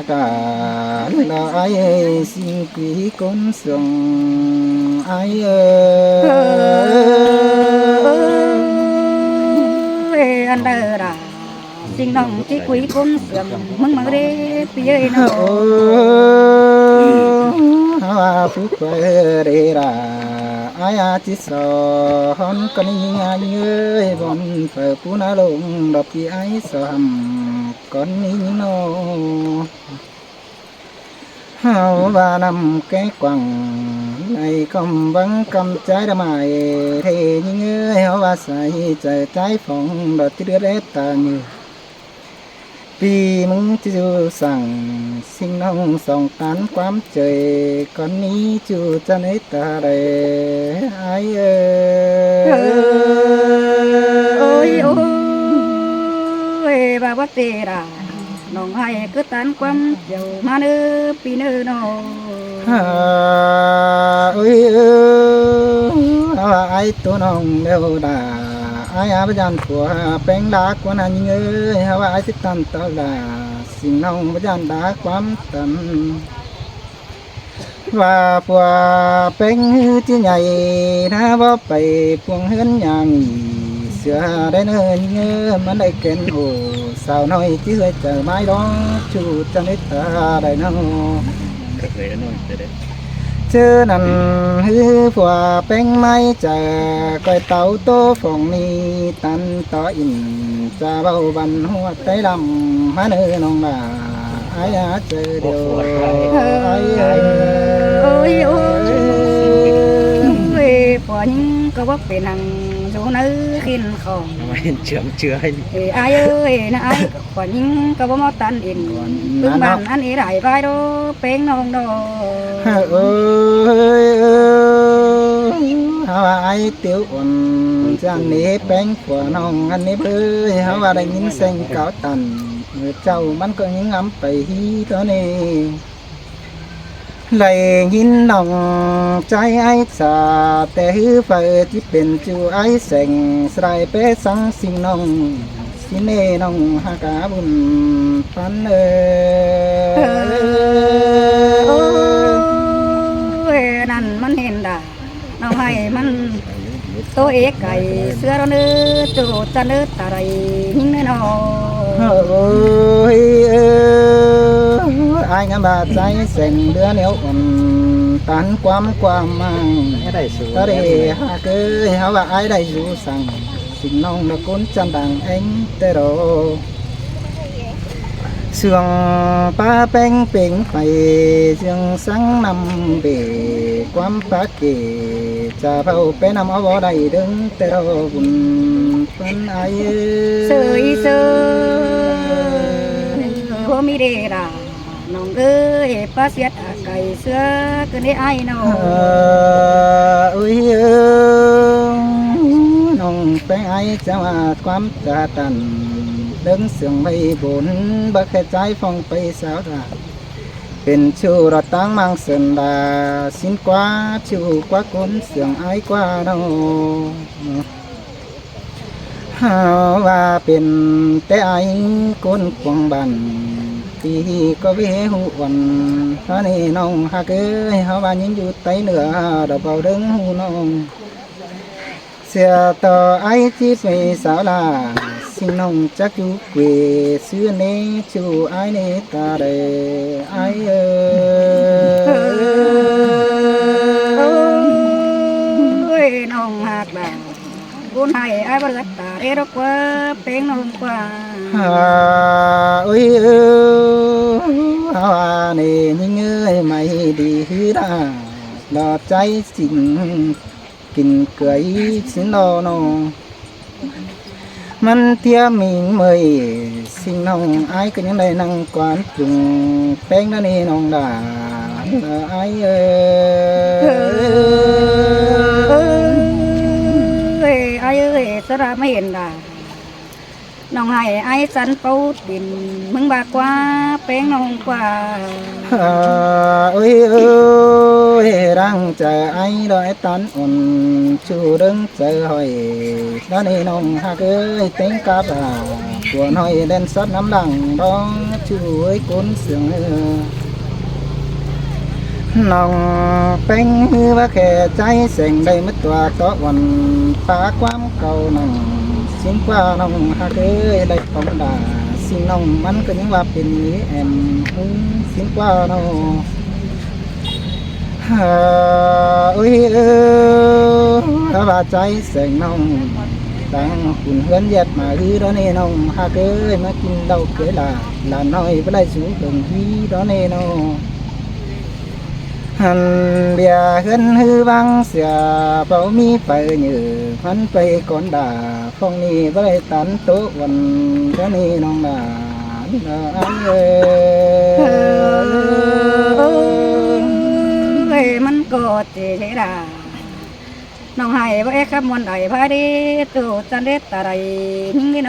ta là ai xin quý con sương ai anh đời đã xin đồng chỉ quý con sương mừng mừng đi phía nó hoa phúc về ra ai chỉ sợ hòn con nhớ bọn phải phú na lùng đập đi ai sợ hầm con nó hao và nằm cái quằng này không vắng cầm trái đam mài thì những hao và say trời trái phòng đợt đưa đến ta như vì mừng chú rằng sinh nông sòng tán quám trời con ní chú cha nấy ta đây ai ơi ơi bà bác tê ra nông hay cứ tán quắm dầu mà nữ pi nữ nó ơi ai tu nông đều đã ai bây giờ của bén đá của anh ơi ai thích tan tao là sinh nông bây giờ đá quắm tầm và của bén chứ nhảy đã bó bầy buông hến nhà nghỉ xưa đến nơi nhớ mà đây kén hồ sao nói chứ chờ mai đó chú cho nít ta đây nó chứ nằm hư phùa bén mai chờ coi tàu tô phòng ni tan tỏ in cha bao văn hoa tay làm má nơi nông là ai chờ điều ai ơi ơi phùa những câu bác về nàng số nữ khiên khổng chưa ai ơi nó ai phùa những câu bác tan in tương bàn ăn ý đại vai đó bén nông đó ai tiêu ổn chẳng ní bánh của nông ăn ní bơi hao đây những xanh cáo tần người trâu bắn có những ấm phải hi đó nè lại nhìn nông trái ai xà té hư phải chỉเป็นchú ai xanh sài bé sáng sinh nông xin nê nông ha cá bùn phánนั่นมันเห็นด่าน้องให้มันตัวเอกไก่เสื้อเราเนื้อจูจะเนื้อตาไรยิ่งเนื้อหนอ ai ngắm bà trái xanh đứa nếu còn tán quam mang ta để hạ cơ háo bà ai đây rủ sang xin nông là côn chân đằng anh tê đồ sương ba beng beng phải sương sáng năm về quam phá kề cha bao bé năm áo bó đầy đứng tê đồ buồn phân ai sơi hôm mi đề ra nông ơi ba xiết cày xưa cứ để ai nào ơi nông bé ai cha mà quam cha tần đứng sương mây bốn bậc khai trái phong bay sao raเป็นชูรถตั้งมังเสนดาสินกว่าชูกว่าคนเสียงไอ้กว่าเราหาว่าเป็นแต่ไอ้คนควงบันปีก็เวหูวันท่านี่น้องหากเอ้ยหาว่ายังอยู่ใต้เหนือดอกเบาดึงหูน้องเสียต่อไอ้ที่ไปสาวลาxin nông chắc chú quê xưa nê chú ai nê ta đây ai ơi nông hạt bà vốn hay ai bắt ta để đó quá bén nông quá ơi nè những ơi mày đi hư ra lò cháy xin kinh cưới xin lo nôngมันเทียมิงเมยสิ่งน้องไอ้ก็ยังได้นั่งกวาดจุงแป้งนั่นนี่น้องด่าไอ้ไอ้สระไม่เห็นด่าน้องให้ไอ้สันปูดินมึงบากกว่าแป้งน้องกว่าđang chờ anh đợi tán ổn chú đứng chờ hỏi đó này nông ha cứ tính cáp à của nói lên sắt nắm đằng đó ช่วยก้นเสียงน้องเป็นว่าแค่ใจเสียงได้มัดตัวต่อวันปาความเก่าน้องสิ่งกว่าน้องหากได้ปองดาสิ่งน้องมันก็ยังว่าเป็นแอมสิ่งกว่าน้องโอ้ยว่าใจเสียงน้องตั้งคุณเฮือนยัดมาฮือđó nèน้องหากมากินเหล้าเกล่าน้อยบ่ได้สูงถึงฮีđó nèน้องหันเบียขึ้นฮือวังเสียเป่ามีไปเหนือพันไปก่อนด่าฟองนี้บ่ได้ตันโตวันเท่านี้น้องด่ามันก็เจ๊ด่าน้องให้บ่เอ็กครับมวนใดพาดีตูจันเด็ดตะไรนี่โน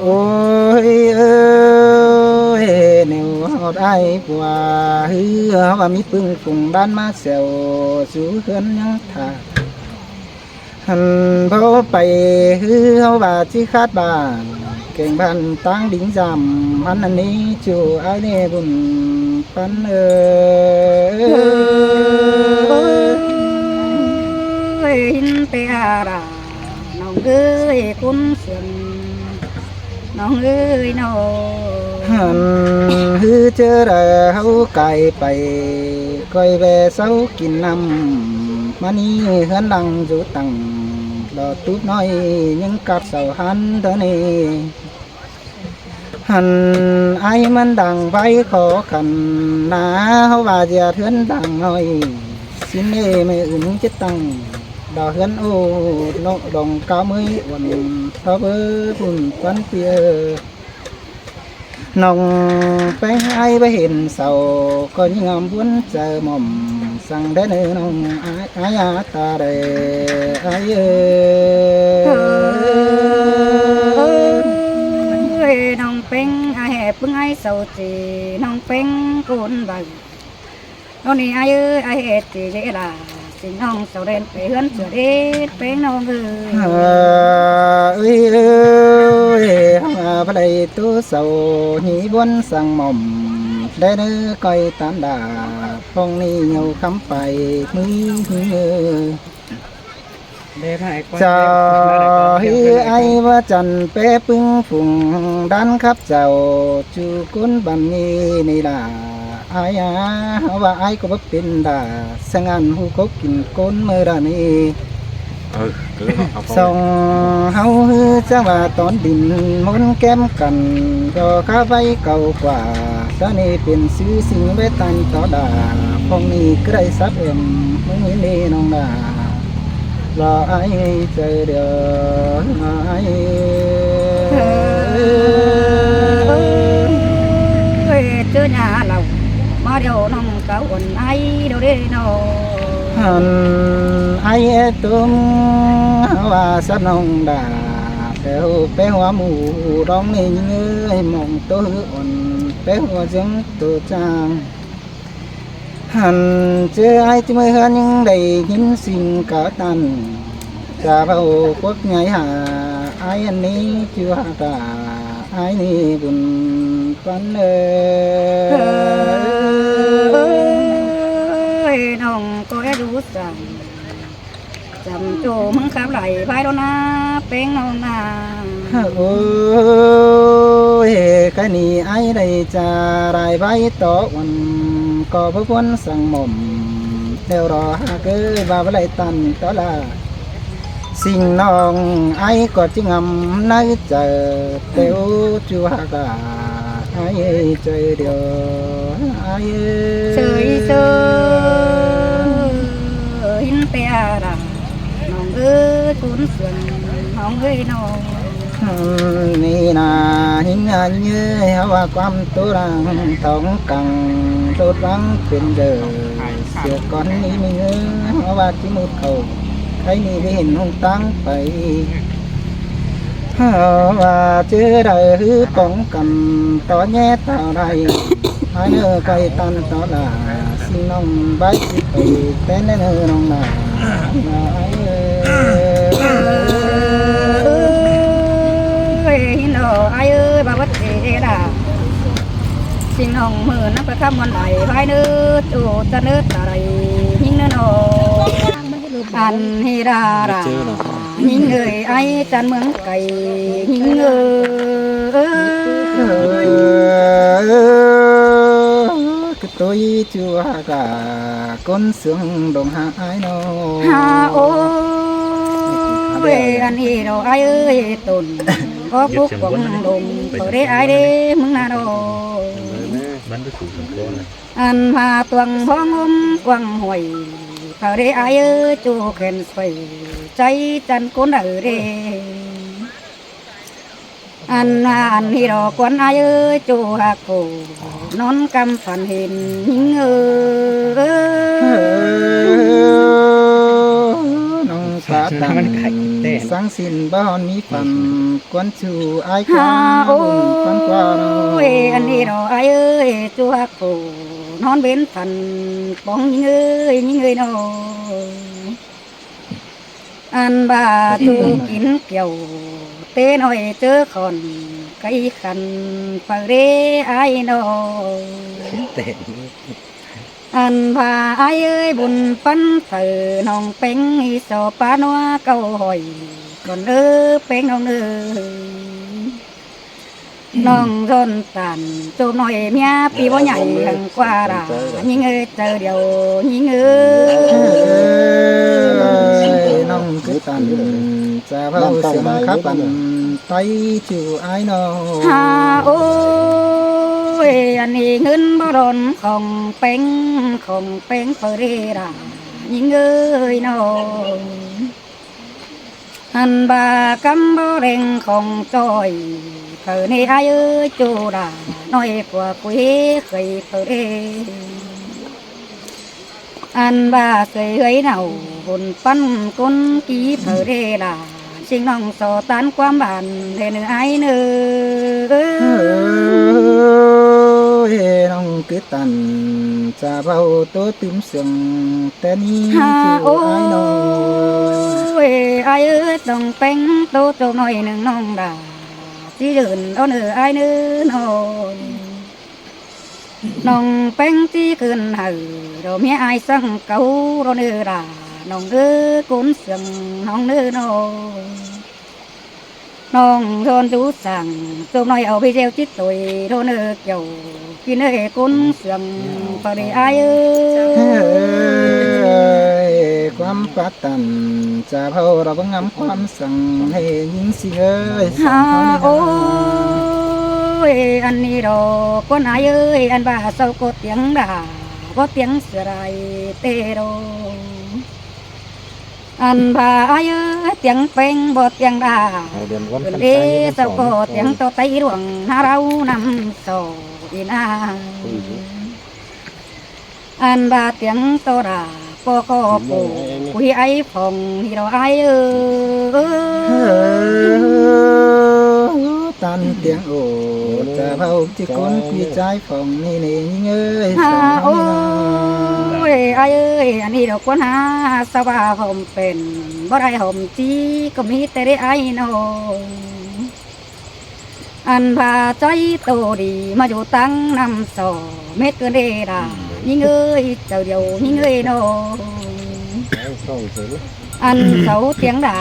โอ้ยแนวเฮาได้ปัวฮือว่ามีปึ้งฝุ่งบ้านมาเซวสู่เฮือนยังท่าหันพอไปฮือเฮาว่าสิคาดบ้านเก่งบ้านตั้งดิ่งจำอันนี้จูไอ้นี่บุญปันหินเปียราน้องเอ้ยคุณเสียงน้องเอ้ยน้อง หันฮือเจอเฮาไก่ไปก้อยแวเสากินน้ำมานี่เฮือนดังอยู่ตังรอตุ๊บน้อยยังกับเสาหันเท่านี้หันไอ้มันดังไว้ขอขันนาเฮาว่าจะเฮือนดังน้อยสิเน่ไม่อื่นจะตั้งดอกเฮือนโอ้นกดองก้าวมือวันเท่าเบอปุ่นปันเปียน้องไปให้ไปเห็นเสาก็ยังงามบุญเจอหม่อมสั่งได้เนื้อน้องอายาตาเดอายน้องเป็นอาแหบปึ้งไอเสาจีน้องเป็นกุนใบน้องนี่อายุอาเหตุจีเจล่าสิน้องเสาเรนไปเฮือนเสือเด็ดเป็นน้องเอ้ยพระใดตัวเสาหีบนสั่งหม่อมได้เนื้อก้อยตามดาพองนี้เงาคำไปมือจะฮือไอว่าจันเป้ปึ้งฝุ่งดันครับเจ้าจูกุนบันนี้นี่ล่ะอายว่าไอก็บ่เป็นดาสังอันหูกกินก้นเมื่อดานี้ส่งเฮาฮือจะว่าตอนดินมนแก้มกันก็ข้าไว้เก่ากว่าตอนนี้เป็นซื้อสิ่งไว้ตันต่อดาพองนี้ใกล้ซับเอ็มมือนี้น้องดารอไอเจอเดี๋ยวไอเจอหน้าเรามาเดี๋ยวน้องเก่าอ่อนไอเดี๋ยวได้น้องหันไอตุ้มว่าสับน้องดาเดี๋ยวไปหัวหมูร้องนี่เงยมองตัวอ่อนไปหัวจังตัวจางหันเจอไอที่มือหันยังได้ยินสิ่งกะตันจะเบาพวกไงหาไออันนี้ชื่อว่าตาไอนี่บุญปันน้องก็ได้รู้จักจำโจมึงขับไหลไปแล้วนะเป็นน้องนาโอ้ยแค่นี้ไอได้จะไรใบต่อวันก็เพื่อนสั่งหม่อมเดี๋ยวรอหาเกิดว่าอะไรตันต่อละสิ่งน้องไอก็จึงงำในเจอเตียวจูหากาไอเจอเดียวไอเฉยเฉยหินเปียราน้องเอ้ยคุณเสียงน้องเอ้ยน้องนี่นาหิงอันเยื่อว่าความตัวรังท้องกังโดดวังเป็นเดือเสียก่อนนี้มีเงือว่าที่มุดเขาใครมีเห็นหงตั้งไปว่าเจอได้หือป้องกันต่อแย่ต่อไรหายเนื้อไก่ตันต่อลาสิ่งน้องใบไปแต่เนื้อน้องนาหินโอไอเอ้ยบาวัดเจดา สิ่งน้องมือนักประทับวันไหลไว้เนื้อจูจะเนื้ออะไรยิ่งเนื้อโนอันฮิรารายิ่งเอ่ยไอจันเมืองไก่ยิ่งเอ่ย cái tôi chưa cả con sương đồng hạ ai nó ฮาโอเวอันนี้เราไอเอ้ยตุนก็ปุ๊กวังลงเปิดได้ไอเด้มึงน่าโน bắn cái củ sừng khô này อันพาตวงพ้องอมกวางหวยเปิดได้ไอเอ้ยจูเข็นไฟใจจันก้นเออเด้อันที่เรากวนไอเอ้ยจูหักโกนอนกำฝันเห็นยิงเอnông phá tàn sáng xin bao ní phần quan chủ ai ฮา qua โอ้ quan qua ยอันนี้เราไอเอ้ยจูหักโกนอนเว้นฝันปองยิงเอ้ยน้อยอันบาจูกินเกี่ยวเต้น้อยเจอคอนไก่ขันเปเรไอน้อยอันพาไอเอ้ยบุญปันเถิน้องเป็งอีสอปานัวเก้าหอยก่อนเป็งน้องน้องรนตันจูบหน่อยเมียปีบ่ใหญ่หังกว่าด่ายิงเอ้ยเจอเดียวยิงเอ้ย nông cứ tàn cha bao sương khắp tàn tay chịu ai nó ฮาโอ้ยอันนี้เงินบ่รอนของเป็งเปรรายิงเอ้ยน้องอันบากำบ่เร่งของจอยเธอในไอเอ้ยจูด่าน้อยกว่าคุยเคยเปรอันบาเคยเฮ้ยเนาบุญปั้นกุนกีเปรราสิ่งน้องสอตานความบานเธอเนื้อไอเนื้อ nông cứ tàn cha bao tố tím sương tên ní ฮาโอ้ chịu ai nó ยไอเอ้ยต้องเป็นโตโตหน่อยหนึ่งน้องด่าที่เดินเอาเนื้อไอเนื้อนอนน้องเป็นที่คืนหือเราเมียไอสังเก่าเราเนื้อด่าน้องเอ้ยกุนเสียงน้องเนื้อนอนน้องโดนดูสั่งโตหน่อยเอาไปเจียวจิตตุยเราเนื้อเกี่ยวกินเอ้ยกุนเสียงปริไอเอ้ย ความปัดตันจะเผาเราบังงำความสั่งให้ยิงสิเอ้ย ฮาโอ้ยอันนี้ดอกคนอายเอ้ยอันบ่าเศร้าก็เตียงด่าก็เตียงเสือไรเตโรอันบ่าอายเอ้ยเตียงเป็งบ่เตียงด่าเพิ่นเอ้เศร้าก็เตียงต่อไตหลวงหาเรานำโซอีนาอันบ่าเตียงต่อด่าก็ปูคุยไอ้ฟองที่เราไอ้เอ้ย tan tiếng ồ cha bao chỉ con quy trái phòng này này nhưng ơi ฮา sao โอ้ này ยไอ้เอ้ยอันนี้ดอกคนหาสว่าผมเป็นบ่ได้ผมจีก็มีแต่ได้ไอ้น้องอันพาใจโตดีมาอยู่ตั้งนำสอเม็ดเกินเดดายิ่งเอ้ยเจ้าเดียวยิ่งเอ้ยน้องอันเสาเตียงด่า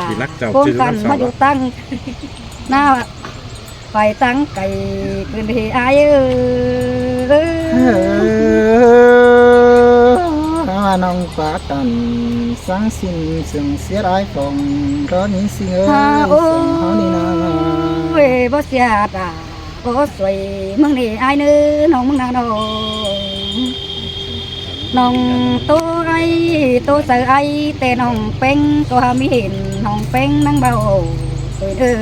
โกนกันมาอยู่ตั้งหน้าไปตั้งไก่เกินที่ไอ้เอ้ย hoa nong phá tàn sáng xin sừng xiết ái phòng có những sinh ơi ฮาโอ้ sừng họ đi nào ยบ่เสียดาบ่สวยมึงนี่ไอ้ายเนื้อน้องมึงน่ะน้องน้องโตไอ้โตเสือไอ้แต่น้องเป็งก็หามีเห็นน้องเป็งนั่งเบาเอ้ยเด้อ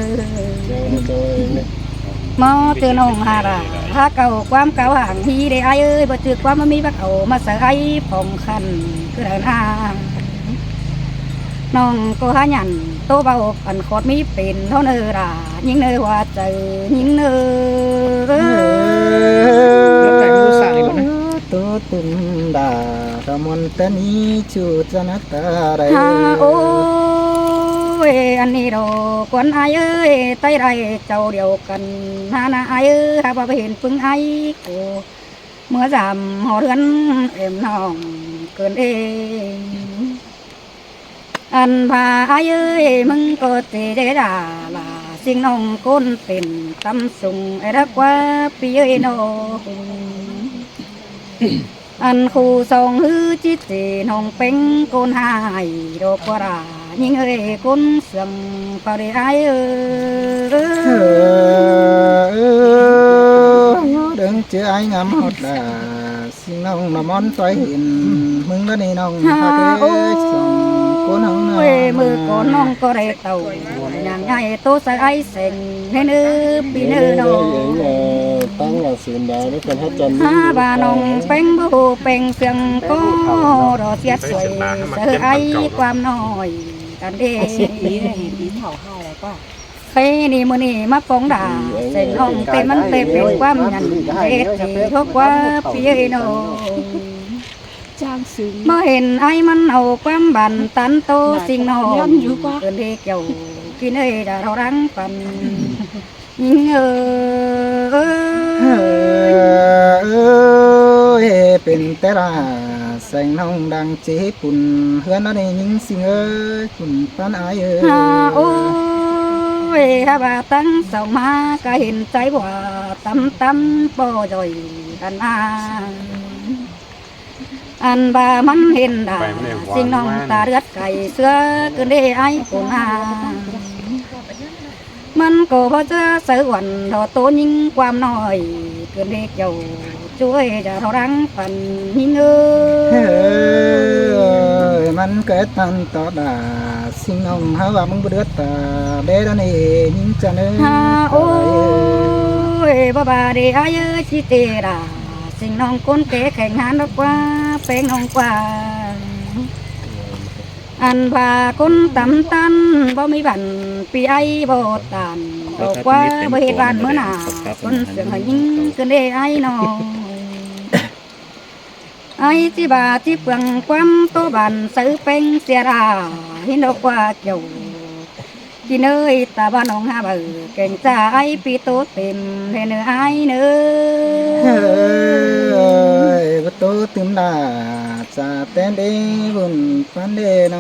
มอเจอน้องหาราถ้าเก่าความเก่าห่างฮีได้ไอ้ายเอ้ยบ่จือความมันมีบักเอามาเสือไอ้ผ่องคันคือเดินหาน้องก็หาหยันโตเบาอันโคตรมีเป็นเท่าเนื้อรายิ่งเนื้อว่าเจอยิ่งเนื้อ tố tung đà ra môn tên ý chú cho nó ta đây ฮาโอ้ยอันนี้ดอกควันไอายเอ้ยไตไรเจ้าเดียวกันฮานาไอายเอ้ยหาบ่าไปเห็นปึงไอกู เมื่อจำหอเรือนเอ็มน้องเกินเองอันพาอายุมึงก็ตีได้ด่าลาสิ่งน้องคนเป็นตำสุงไอ้รักว่าปีเอ้ยน้องอันคู่สองฮือจิตจีน้องเป็นคนหายดอกกว่ารายิ่งเอ้ยคนเสื่อมปริไอเอ้đừng chưa ai ngắm hột đà xin nông mà món toái hiện mừng đó đi nông ha cái sòng cố nông เว้ยมือก่อนน้องก็ได้เต่าอย่างไงโตใส่ไอเซ็งให้เนื้อปีเนื้อน้อง ตั้งหลักศีลดาวด้วยกันให้จันทร์ ฮาบาน้องเป็นบูเป็นเสียงก็รอเสียสวยเสือไอความน้อยกันเด้ ปีเผาให้แล้วก็ ใครนี่มือนี่มาฟ้องด่าเส้นน้องเต็มมันเต็มเป็นความยันเด็ดที่ทุกว่าปีเอ้ยน้อง จ้างซึ้ง เมื่อเห็นไอ้มันเอาความบันตันโตสิ่งนอนเกินเด็กเกี่ยวกินเอ้ยด่าเรารังปันยิงเป็นแต่ละแสงน้องดังเจ็บปุ่นเฮือนนั่นเองยิ่งสิ่งเอ้ยปุ่นปานอายเอ้ย ฮาโอ้ยฮาบาตั้งเสามาก็เห็นใจว่าตำตำปอจอยกันอาอันบามันเห็นด่าสิ่งน้องตาเลือดไก่เสือเกินได้ไอ้ปุ่นอามันก็พอจะเสือวันรอโตยิ่งความน้อยเกินเด็กเจ้าช่วยจะเรารังปันยิ่งเอ้ เฮ้ยมันเกิดตันต่อดาสิ่งน้องหาว่ามึงบ่เดือดตาเด้อนี่ยิ่งจะเนื้อ ฮาโอ้ยบ่บาเดอายุชิเตราสิ่งน้องคนเก๋แข่งงานดอกว่าเป็นน้องกว่าอันว่าคนตำตันบ่มีบันปีไอบ่ตันดอกว่าบ่เฮ็ดบ้านเมื่อหน้าคนเสียงให้ยิ่งขึ้นได้ไอ้น้องไอ้ที่บาที่เปลืองความโตบันซื้อเป็นเสียราเห็นดอกว่าเกี่ยวกินเอ้ยตาบ้านน้องหาเบอเก่งใจปีโตเต็มเห็นไอ้เนื้ เฮ้ อย ประตูตึมดาจะเต้นเด้บุญปันเดโน